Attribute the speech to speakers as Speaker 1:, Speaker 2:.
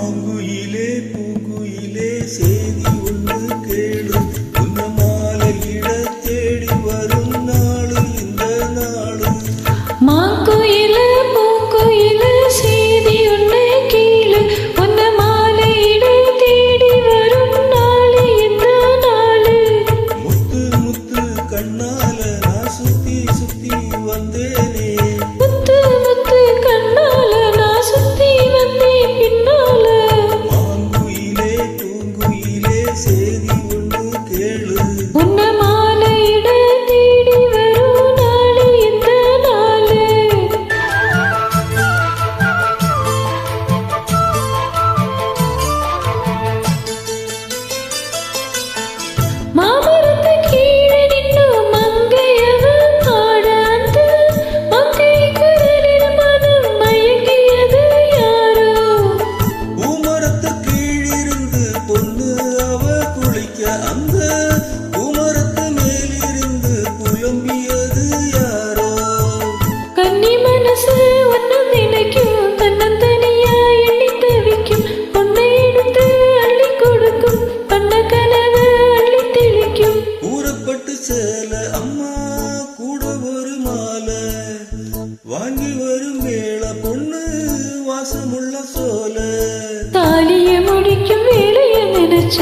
Speaker 1: மாங்குயிலே பூங்குயிலே சேதி ஒன்று கேளு, உன்ன மாலையிட தேடி வரும் நாளு இந்த நாளு.
Speaker 2: மாங்குயிலே பூங்குயிலே சேதி ஒன்று கேளு, உன்ன மாலையிட தேடி வரும் நாளு இந்த நாளு.
Speaker 1: முத்து முத்து கண்ணால நான் சுத்தி சுத்தி வந்தேனே,
Speaker 2: முத்து முத்து கண்ணால நான் சுத்தி வந்தேன் பின்னால.
Speaker 1: மாங்குயிலே பூங்குயிலே சேதி ஒன்று கேளு,
Speaker 2: உன்ன மாலையிட தேடி வரும் நாளு இந்த நாளு. மாமரத்து கீழே நின்னு மங்கையவ பாட, அந்த மங்கை குரலில் மனம் மயங்கியது யாரோ.
Speaker 1: பூமரத்து கீழிருந்து பொண்ணு அவ குளிக்க, அந்த பூமரத்து மேலிருந்து புலம்பியது யாரோ.
Speaker 2: கன்னி மனசு ஒன்னு நினைக்கும், தன்னந்தனியா எண்ணி தவிக்கும், பொண்ணை எடுத்து அள்ளி கொடுக்கும், பண்ண கனவு அள்ளி தெளிக்கும்.
Speaker 1: ஊறப்பட்டு சேல அம்மா கூட ஒரு மாலை வாங்கி வரும் மேள பொண்ணு வாசமுள்ள சோலை.
Speaker 2: தாலிய முடிக்கும் வேலைய நினைச்ச